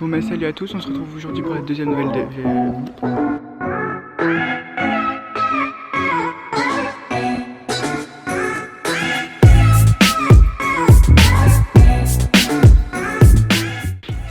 Bon bah salut à tous, on se retrouve aujourd'hui pour la deuxième nouvelle de...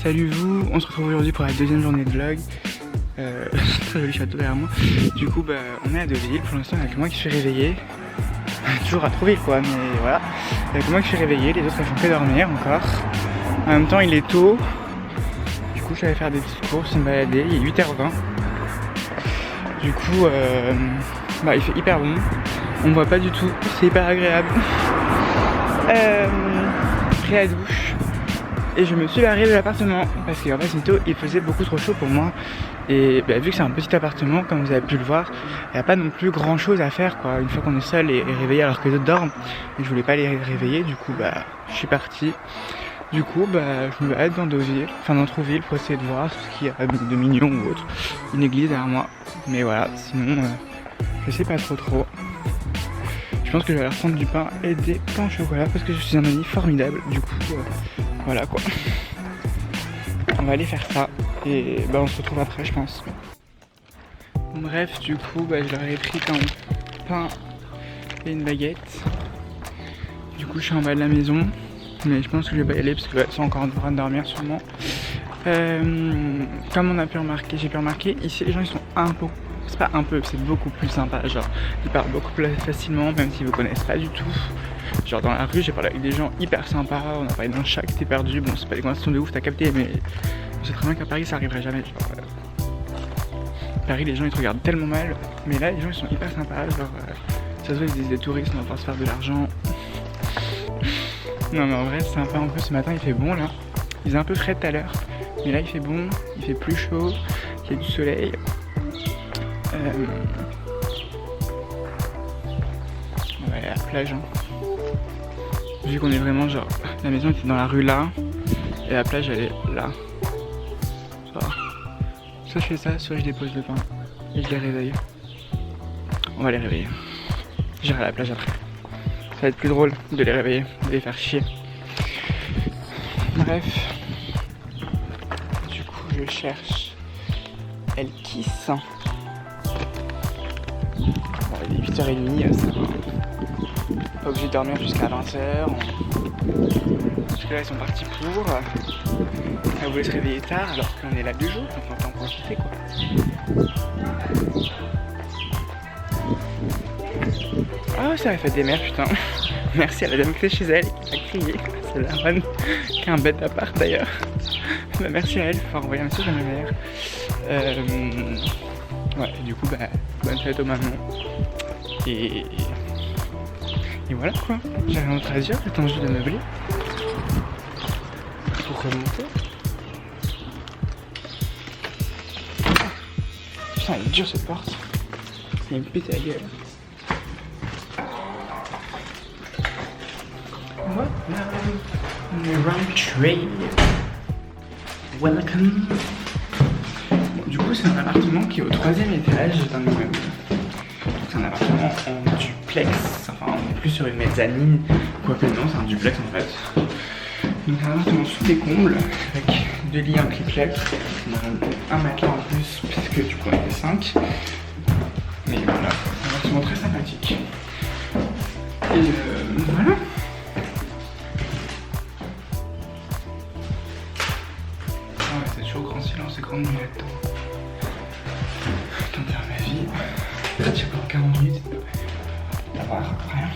Salut vous, on se retrouve aujourd'hui pour la deuxième journée de vlog. Très joli château derrière moi. Du coup bah on est à Deauville, pour l'instant il n'y a que moi qui suis réveillé. Toujours à Trouville quoi, mais voilà. Il n'y a que moi qui suis réveillé, les autres elles font que dormir encore. En même temps il est tôt. Du coup je vais aller faire des petites courses, me balader, il est 8h20. Du coup bah, il fait hyper bon, on me voit pas du tout, c'est hyper agréable. Pris la douche et je me suis barré de l'appartement parce qu'en fait Nito il faisait beaucoup trop chaud pour moi. Et bah, vu que c'est un petit appartement, comme vous avez pu le voir, il n'y a pas non plus grand chose à faire quoi, une fois qu'on est seul et réveillé alors que les autres dorment. Et je voulais pas les réveiller, du coup bah je suis parti. Du coup bah je me balade dans Deauville, enfin dans Trouville pour essayer de voir ce qu'il y a de mignon ou autre. Une église derrière moi, mais voilà, sinon je sais pas trop. Je pense que je vais leur prendre du pain et des pains au chocolat parce que je suis un ami formidable, du coup voilà quoi. On va aller faire ça et bah on se retrouve après je pense. Bref, du coup bah, je leur ai pris un pain et une baguette. Du coup je suis en bas de la maison, mais je pense que je vais pas y aller parce que elles sont encore en train de dormir sûrement. Comme on a pu remarquer, j'ai pu remarquer, ici les gens ils sont un peu, c'est pas un peu, c'est beaucoup plus sympa, genre ils parlent beaucoup plus facilement même s'ils vous connaissent pas du tout. Genre dans la rue j'ai parlé avec des gens hyper sympas, on a parlé d'un chat qui était perdu, bon c'est pas des conversations de ouf t'as capté, mais je sais très bien qu'à Paris ça arriverait jamais. Genre, Paris les gens ils te regardent tellement mal, mais là les gens ils sont hyper sympas, genre ça se voit ils disent des touristes, on va pouvoir se faire de l'argent. Non mais en vrai c'est sympa, en plus ce matin il fait bon là, il faisait un peu frais tout à l'heure, mais là il fait bon, il fait plus chaud, il y a du soleil. On va aller à la plage hein. Vu qu'on est vraiment genre, la maison était dans la rue là, et la plage elle est là. Genre, soit je fais ça, soit je dépose le pain, et je les réveille. On va les réveiller. J'irai à la plage après. Ça va être plus drôle de les réveiller, de les faire chier. Bref. Du coup je cherche El Kiss. Bon, il est 8h30, ça va. Pas obligé de dormir jusqu'à 20h. Parce que là ils sont partis pour. Elle voulait se réveiller tard alors qu'on est là 2 jours, donc on peut en profiter quoi. Oh ça a fait des mères putain. Merci à la dame qui était chez elle et qui a crié. C'est la reine qui a un bête d'appart d'ailleurs. Bah, merci à elle, faut envoyer un message à ma mère. Ouais, du coup bah bonne fête aux mamans. Et voilà quoi, j'ai rien d'autre à dire, j'attends juste de meubler pour remonter. Putain elle est dure cette porte, elle me pète la gueule. What? Trade. Welcome. Bon, du coup c'est un appartement qui est au 3e étage d'un immeuble. C'est un appartement en duplex, enfin on est plus sur une mezzanine, quoique non c'est un duplex en fait. Donc un appartement sous les combles, avec 2 lits, un triplex, on a un matelas en plus, puisque du coup on était 5. Mais voilà, un appartement très sympathique. Et voilà. Ah ouais, c'est toujours grand silence et grande nuit là-dedans. Tant de faire ma vie. Là, j'ai encore 40 minutes d'avoir rien.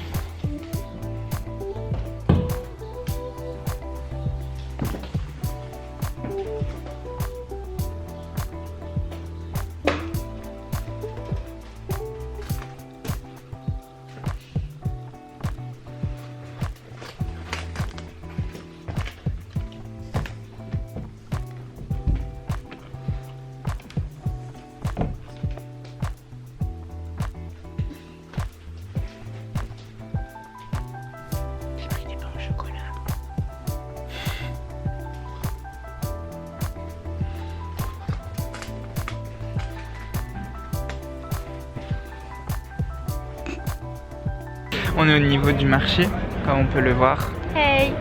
On est au niveau du marché, comme on peut le voir. Hey.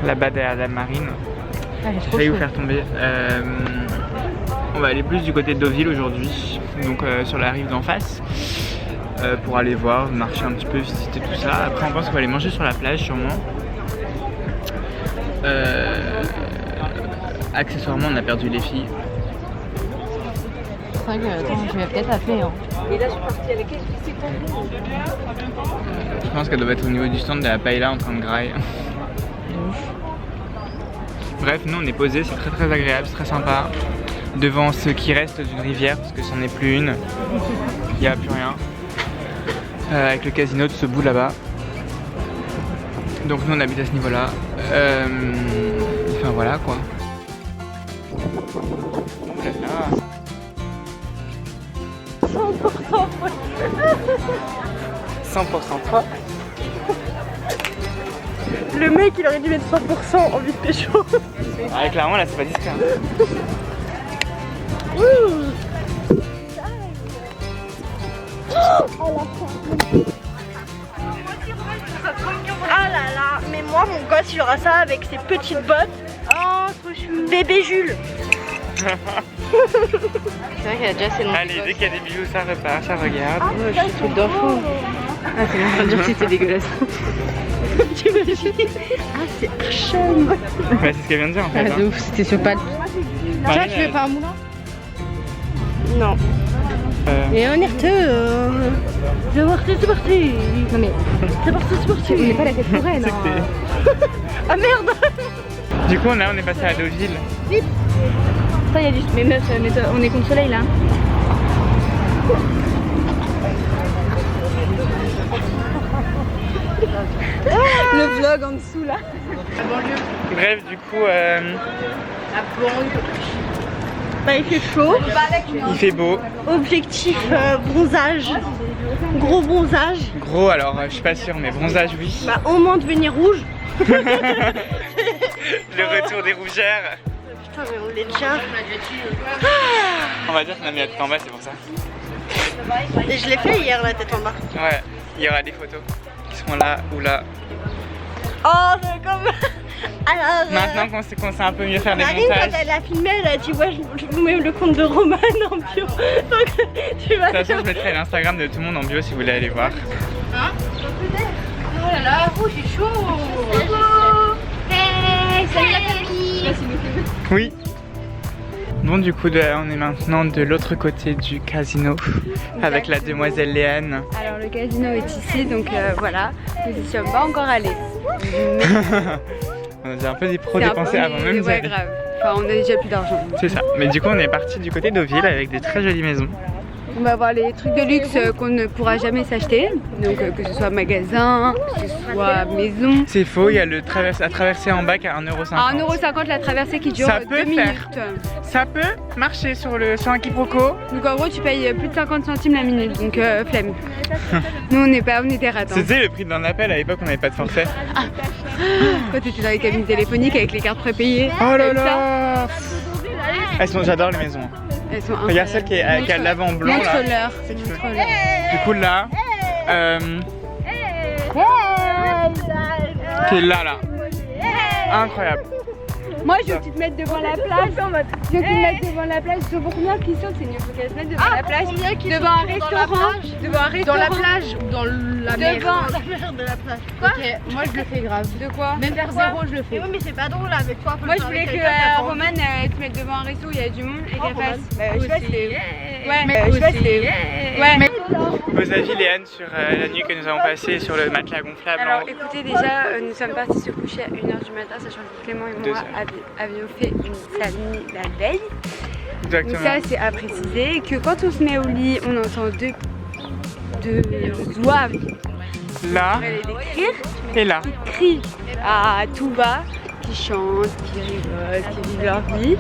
Là-bas derrière la marine. J'ai failli vous faire tomber. On va aller plus du côté de Deauville aujourd'hui, donc sur la rive d'en face, pour aller voir, marcher un petit peu, visiter tout ça. Après on pense qu'on va aller manger sur la plage sûrement. Accessoirement on a perdu les filles. C'est vrai que attends, je vais peut-être appeler. Hein. Et là je suis partie avec elle. Je pense qu'elle doit être au niveau du stand de la paella en train de grailler. Bref, nous on est posés, c'est très très agréable, c'est très sympa. Devant ce qui reste d'une rivière, parce que c'en est plus une, il n'y a plus rien. Avec le casino de ce bout là-bas. Donc nous on habite à ce niveau-là. Enfin voilà quoi. 100% toi. Le mec il aurait dû mettre 100% envie de pécho. Ah clairement là c'est pas discret. Ah là là, mais moi mon gosse il aura ça avec ses petites bottes. Oh trop chou. Bébé Jules. C'est vrai qu'il y a déjà assez longtemps. Allez, dès qu'il y a des bijoux ça repart, ça regarde. Oh, je suis truc d'enfant. Ah c'est bon, ça veut dire que c'était dégueulasse. T'imagines? Ah c'est archon. Bah c'est ce qu'elle vient de dire en fait. Ah de ouf, c'était sur patte. Tiens, tu veux pas un moulin? Non. Et on est retour. C'est parti, c'est parti. Non mais c'est parti, c'est parti. On n'est pas la tête foraine. Ah merde. Du coup là on est passé à Deauville. Vite. Ça y a du... Mais meuf, on est contre le soleil là. Le vlog en dessous là. Bref du coup Bah, il fait chaud. il fait beau. Objectif bronzage. Gros bronzage. Gros alors je suis pas sûre mais bronzage oui. Bah au moins devenir rouge. Le retour des rougeurs. Putain mais on l'est déjà. On va dire qu'on a mis la tête en bas c'est pour ça. Et je l'ai fait hier la tête en bas. Ouais, il y aura des photos qui seront là ou là. Oh c'est comme... Alors Maintenant qu'on sait un peu mieux faire les Marine montages. quand elle a filmé elle a dit ouais je vous mets le compte de Roman en bio. Donc tu vas... De toute façon je mettrai l'Instagram de tout le monde en bio si vous voulez aller voir. Hein? Oh là là, oh j'ai chaud. Hey, salut la famille. Oui. Bon du coup on est maintenant de l'autre côté du casino avec la demoiselle Léane. Alors le casino est ici donc voilà, nous n'y sommes pas encore allés. On a déjà un peu des pros dépensés avant même d'y ouais, aller. grave. Enfin on a déjà plus d'argent. C'est ça. Mais du coup on est parti du côté d'Deauville avec des très jolies maisons. On va voir les trucs de luxe qu'on ne pourra jamais s'acheter. Donc que ce soit magasin, que ce soit maison. C'est faux, il y a la traversée en bas qui est à 1,50 €. À 1,50 € la traversée qui dure Ça 2 peut minutes. faire. Ça peut marcher sur un quiproquo. Donc en gros tu payes plus de 50 centimes la minute, donc flemme. Nous on était ratants. C'était le prix d'un appel, à l'époque on n'avait pas de forfait. Quand tu étais dans les cabines téléphoniques avec les cartes prépayées. Oh là là. J'adore les maisons. Elles sont Regarde celle qui a l'avant blanc là. Montre-leur. Du coup là, qui est là. Incroyable. Moi je veux que tu te mettes devant la plage. Je veux que tu te mettes devant la plage. Pour combien qu'ils sont, c'est mieux. Faut qu'elles se mettent devant la plage. Devant un restaurant. Devant un restaurant. Dans la plage ou dans la mer? Devant la mer de la plage. Quoi? Ok, moi je le fais grave. De quoi? Même vers zéro je le fais. Mais oui mais c'est pas drôle avec toi. Moi je voulais que Romane te mette devant un resto où il y a du monde et qu'elle fasse. Je sais pas si ouais, mais je sais pas si ouais. Vos avis Léane sur la nuit que nous avons passée sur le matelas gonflable. Alors écoutez déjà nous sommes partis se coucher à 1 h du matin sachant que Clément et moi avions fait une sale nuit la veille. Exactement. Donc ça c'est à préciser que quand on se met au lit on entend deux oies Là et là. qui crient à tout bas, qui chantent, qui rigolent, qui vivent leur vie.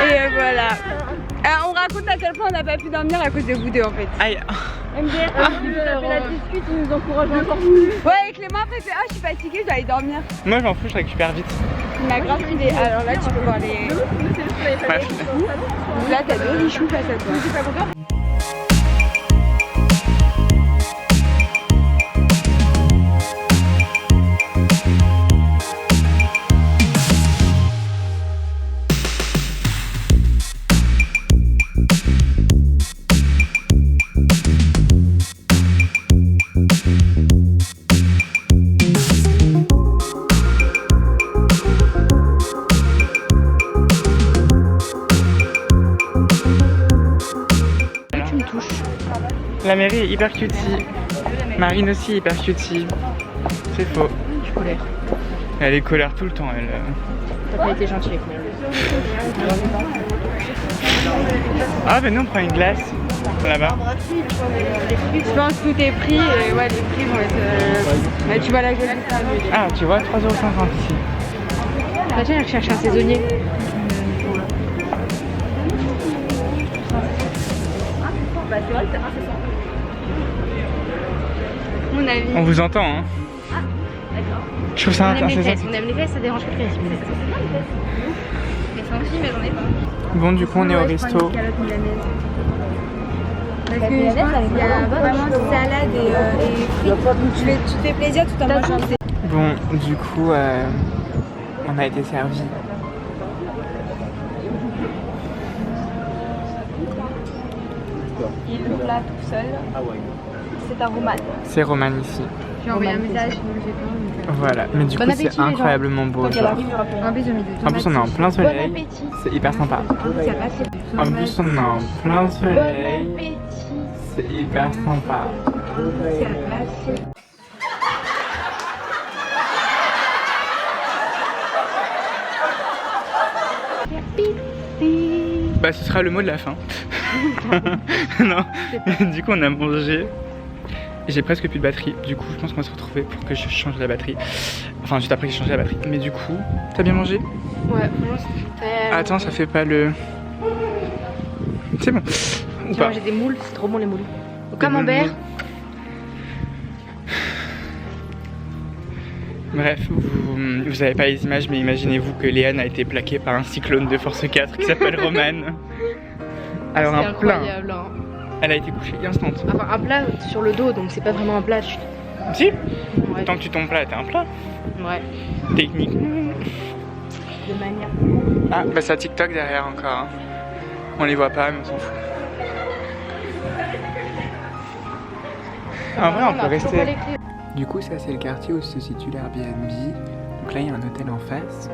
Et voilà. On raconte à quel point on n'a pas pu dormir à cause de vous deux en fait. Aïe. MDR, la discute, ils nous encouragent encore plus. Ouais, Clément après fait je suis fatiguée, je dois aller dormir. Moi je m'en fous, je récupère vite. Il m'a grave idée. Alors là tu peux voir les... Ouais. Là t'as deux lichous face à toi. La mairie est hyper cutie. Marine aussi hyper cutie. C'est faux. Je suis colère. Elle est colère tout le temps, elle. T'as pas été gentille avec moi. Ah, ben nous on prend une glace là-bas. Je pense que tout est pris et ouais, les prix vont être. Ouais, tu vois la gueule. Ah, tu vois, 3,50 € ici. Bah, tiens, elle cherche un saisonnier. Mon avis. On vous entend, hein. Ah, d'accord. Je trouve ça On aime les intéressant. fesses, on aime les fesses, ça dérange quelqu'un ici. Mais ça aussi, mais j'en ai pas. Bon, du coup, on est au resto. Parce que je pense qu'il y a vraiment salade et frites. Tu te fais plaisir tout en mangeant. Bon, du coup, on a été servi. Il est là tout seul. C'est un roman. C'est Roman ici. J'ai envoyé un message. Voilà, mais du coup, c'est incroyablement beau. Genre. Un bisou, En plus, on est en plein soleil. C'est hyper sympa. En plus, on est en plein soleil. C'est hyper sympa. Bah, ce sera le mot de la fin. Non, du coup, on a mangé. J'ai presque plus de batterie. Du coup, je pense qu'on va se retrouver pour que je change la batterie. Enfin, juste après que j'ai changé la batterie. Mais du coup, t'as bien mangé? Ouais, moi c'était. Attends, ça fait pas le. C'est bon. Ou J'ai pas? mangé des moules, c'est trop bon les moules. Au camembert. Bref, vous avez pas les images, mais imaginez-vous que Léane a été plaquée par un cyclone de force 4 qui s'appelle Roman. Alors un plat. Incroyable. Hein. Elle a été couchée instant. Enfin, un plat sur le dos, donc c'est pas vraiment un plat. Si. Ouais. Tant que tu tombes plat, t'as un plat. Ouais. Technique. De manière. Ah, bah c'est TikTok derrière encore. Hein. On les voit pas, mais on s'en fout. En vrai, on peut rester. Du coup, ça c'est le quartier où se situe l'Airbnb. Donc là, il y a un hôtel en face,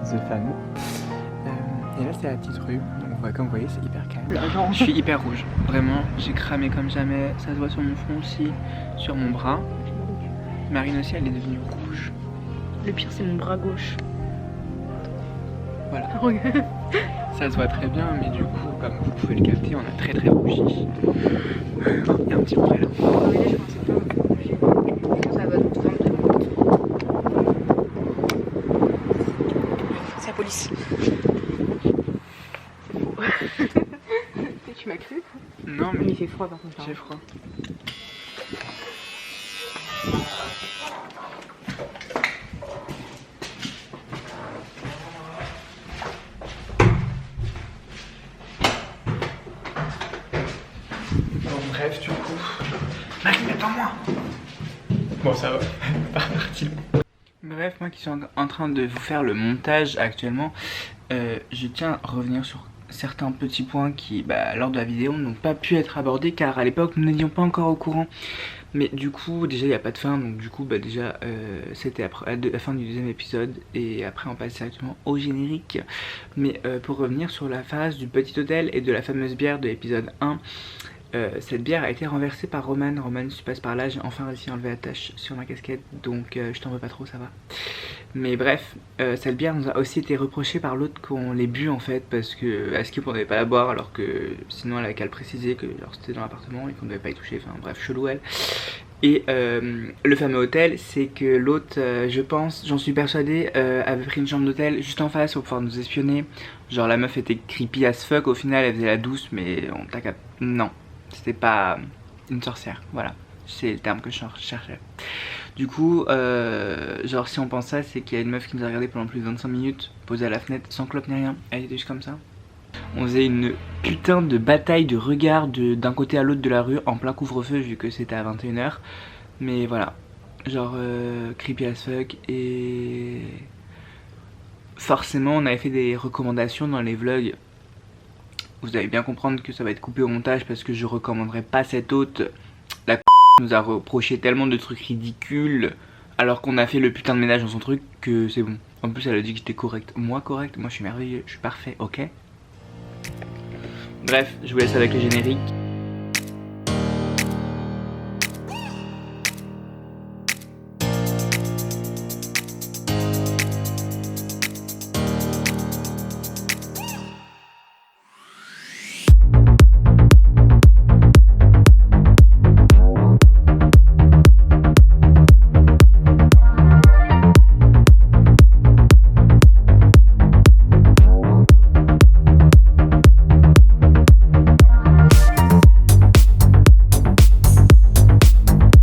The Fameux. Et là, c'est la petite rue. Donc, comme vous voyez, c'est hyper calme. Je suis hyper rouge. Vraiment, j'ai cramé comme jamais. Ça se voit sur mon front aussi, sur mon bras. Marine aussi, elle est devenue rouge. Le pire, c'est mon bras gauche. Voilà. Ça se voit très bien, mais du coup, comme vous pouvez le capter, on a très très rougi. Il y a un petit problème. C'est la police. Tu m'as cru? Non, mais il fait froid par contre. j'ai froid. Bon, bref, du coup. Marine, attends-moi! Bon, ça va, pas parti. Bref, moi qui suis en train de vous faire le montage actuellement, je tiens à revenir sur certains petits points qui, lors de la vidéo, n'ont pas pu être abordés car à l'époque nous n'étions pas encore au courant. Mais du coup, déjà il n'y a pas de fin, donc du coup, déjà c'était après la fin du deuxième épisode et après on passe directement au générique. Mais pour revenir sur la phase du petit hôtel et de la fameuse bière de l'épisode 1. Cette bière a été renversée par Roman. Roman, si tu passes par là, j'ai enfin réussi à enlever la tache sur ma casquette, donc je t'en veux pas trop, ça va. Mais bref, cette bière nous a aussi été reprochée par l'autre qu'on l'ait bu en fait, parce que Askip on devait pas la boire, alors que sinon elle avait qu'à le préciser que c'était dans l'appartement et qu'on devait pas y toucher, enfin bref, chelou elle. Et le fameux hôtel, c'est que l'autre, je pense, j'en suis persuadée, avait pris une chambre d'hôtel juste en face pour pouvoir nous espionner. Genre la meuf était creepy as fuck, au final elle faisait la douce, mais on t'a capté. Non. C'était pas une sorcière, voilà, c'est le terme que je cherchais. Du coup, genre si on pense ça, c'est qu'il y a une meuf qui nous a regardé pendant plus de 25 minutes, posée à la fenêtre, sans clope ni rien, elle était juste comme ça. On faisait une putain de bataille de regard d'un côté à l'autre de la rue, en plein couvre-feu, vu que c'était à 21 h. Mais voilà, genre creepy as fuck, et forcément on avait fait des recommandations dans les vlogs. Vous allez bien comprendre que ça va être coupé au montage parce que je recommanderais pas cette hôte. La nous a reproché tellement de trucs ridicules alors qu'on a fait le putain de ménage dans son truc que c'est bon. En plus elle a dit que j'étais correct. Moi correct, moi je suis merveilleux, je suis parfait, ok? Bref, je vous laisse avec le générique.